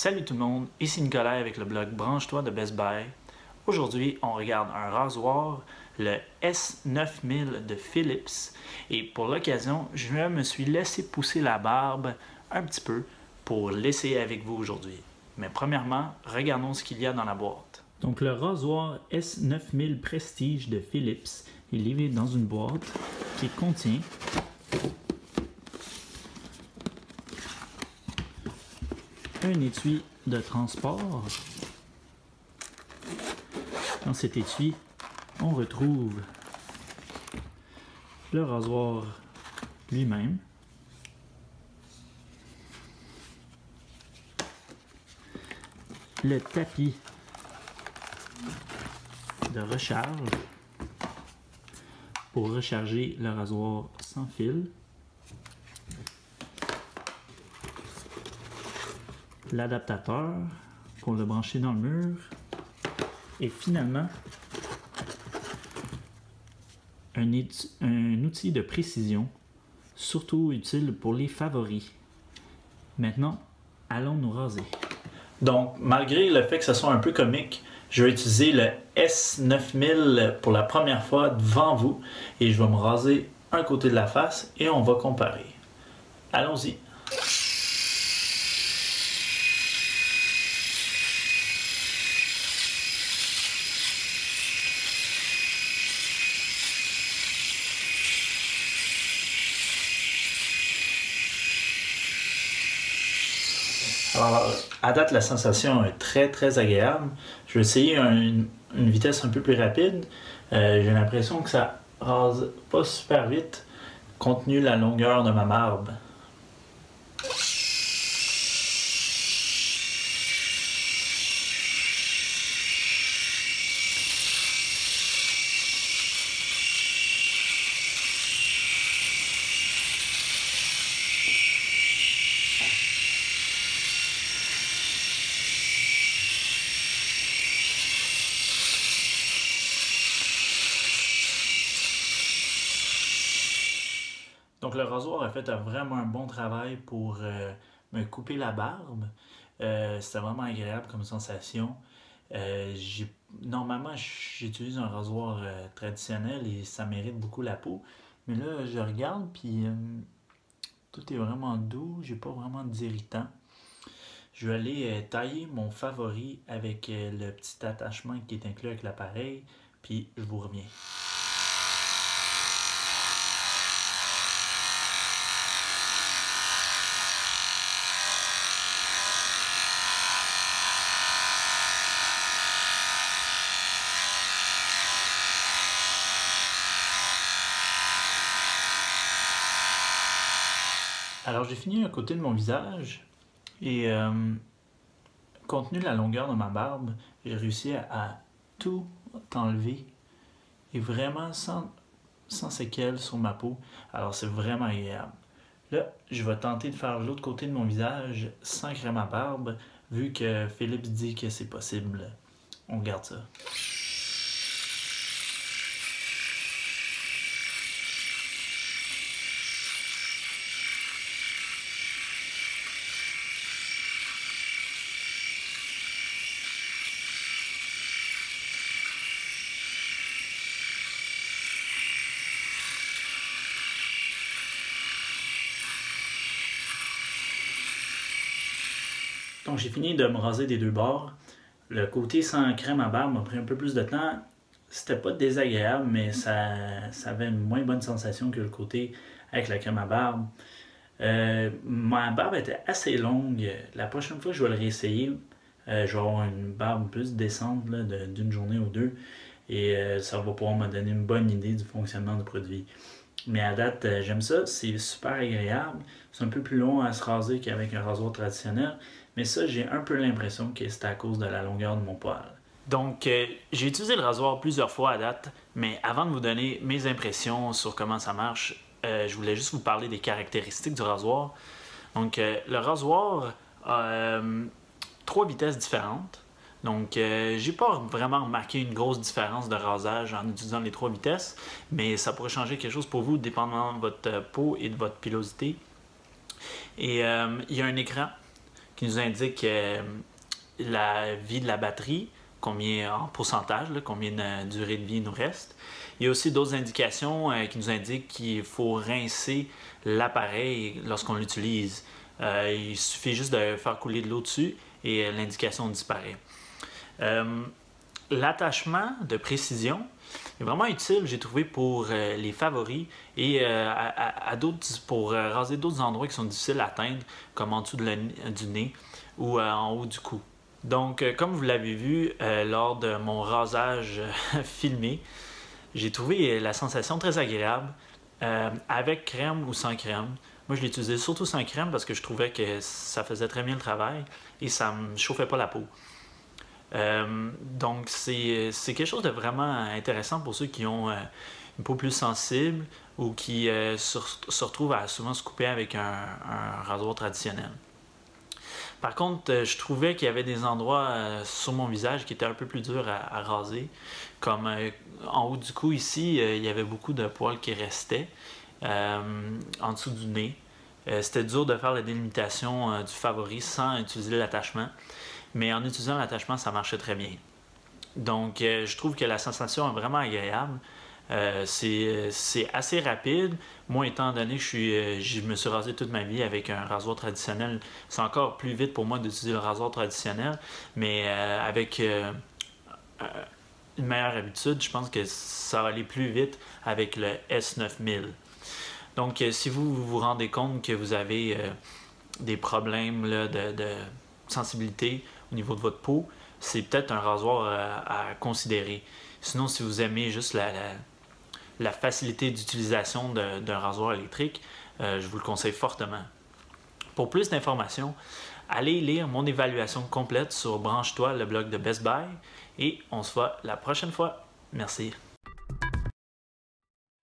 Salut tout le monde, ici Nicolas avec le blog Branche-toi de Best Buy. Aujourd'hui, on regarde un rasoir, le S9000 de Philips. Et pour l'occasion, je me suis laissé pousser la barbe un petit peu pour l'essayer avec vous aujourd'hui. Mais premièrement, regardons ce qu'il y a dans la boîte. Donc le rasoir S9000 Prestige de Philips est livré dans une boîte qui contient un étui de transport. Dans cet étui, on retrouve le rasoir lui-même, le tapis de recharge pour recharger le rasoir sans fil, l'adaptateur pour le brancher dans le mur et finalement un outil de précision surtout utile pour les favoris. Maintenant, allons nous raser. Donc, malgré le fait que ce soit un peu comique, je vais utiliser le S9000 pour la première fois devant vous et je vais me raser un côté de la face et on va comparer. Allons-y. Alors, à date, la sensation est très agréable. Je vais essayer une vitesse un peu plus rapide. J'ai l'impression que ça rase pas super vite, compte tenu de la longueur de ma barbe. Donc le rasoir a fait vraiment un bon travail pour me couper la barbe. C'était vraiment agréable comme sensation. Normalement, j'utilise un rasoir traditionnel et ça mérite beaucoup la peau. Mais là, je regarde puis tout est vraiment doux, j'ai pas vraiment d'irritant. Je vais aller tailler mon favori avec le petit attachement qui est inclus avec l'appareil, puis je vous reviens. Alors j'ai fini un côté de mon visage et compte tenu de la longueur de ma barbe, j'ai réussi à tout enlever et vraiment sans séquelles sur ma peau. Alors c'est vraiment agréable. Là, je vais tenter de faire l'autre côté de mon visage sans créer ma barbe, vu que Philips dit que c'est possible. On regarde ça. Donc j'ai fini de me raser des deux bords. Le côté sans crème à barbe m'a pris un peu plus de temps. C'était pas désagréable, mais ça avait une moins bonne sensation que le côté avec la crème à barbe. Ma barbe était assez longue. La prochaine fois que je vais le réessayer, je vais avoir une barbe plus décente d'une journée ou deux. Et ça va pouvoir me donner une bonne idée du fonctionnement du produit. Mais à date, j'aime ça, c'est super agréable. C'est un peu plus long à se raser qu'avec un rasoir traditionnel. Mais ça, j'ai un peu l'impression que c'est à cause de la longueur de mon poil. Donc, j'ai utilisé le rasoir plusieurs fois à date. Mais avant de vous donner mes impressions sur comment ça marche, je voulais juste vous parler des caractéristiques du rasoir. Donc, le rasoir a 3 vitesses différentes. Donc, j'ai pas vraiment remarqué une grosse différence de rasage en utilisant les 3 vitesses, mais ça pourrait changer quelque chose pour vous, dépendamment de votre peau et de votre pilosité. Et il y a un écran qui nous indique la vie de la batterie, combien en pourcentage, là, combien de durée de vie il nous reste. Il y a aussi d'autres indications qui nous indiquent qu'il faut rincer l'appareil lorsqu'on l'utilise. Il suffit juste de faire couler de l'eau dessus et l'indication disparaît. L'attachement de précision est vraiment utile, j'ai trouvé, pour les favoris et pour raser d'autres endroits qui sont difficiles à atteindre, comme en dessous du nez ou en haut du cou. Donc, comme vous l'avez vu lors de mon rasage filmé, j'ai trouvé la sensation très agréable, avec crème ou sans crème. Moi, je l'utilisais surtout sans crème parce que je trouvais que ça faisait très bien le travail et ça ne me chauffait pas la peau. Donc, c'est quelque chose de vraiment intéressant pour ceux qui ont une peau plus sensible ou qui se retrouvent à souvent se couper avec un rasoir traditionnel. Par contre, je trouvais qu'il y avait des endroits sur mon visage qui étaient un peu plus durs à raser. Comme en haut du cou ici, il y avait beaucoup de poils qui restaient en dessous du nez. C'était dur de faire la délimitation du favori sans utiliser l'attachement. Mais en utilisant l'attachement, ça marchait très bien. Donc, je trouve que la sensation est vraiment agréable. C'est assez rapide. Moi, étant donné que je me suis rasé toute ma vie avec un rasoir traditionnel, c'est encore plus vite pour moi d'utiliser le rasoir traditionnel. Mais avec une meilleure habitude, je pense que ça va aller plus vite avec le S9000. Donc, si vous vous rendez compte que vous avez des problèmes là, de sensibilité au niveau de votre peau, c'est peut-être un rasoir à considérer. Sinon, si vous aimez juste la facilité d'utilisation d'un rasoir électrique, je vous le conseille fortement. Pour plus d'informations, allez lire mon évaluation complète sur Branche-toi, le blog de Best Buy, et on se voit la prochaine fois. Merci.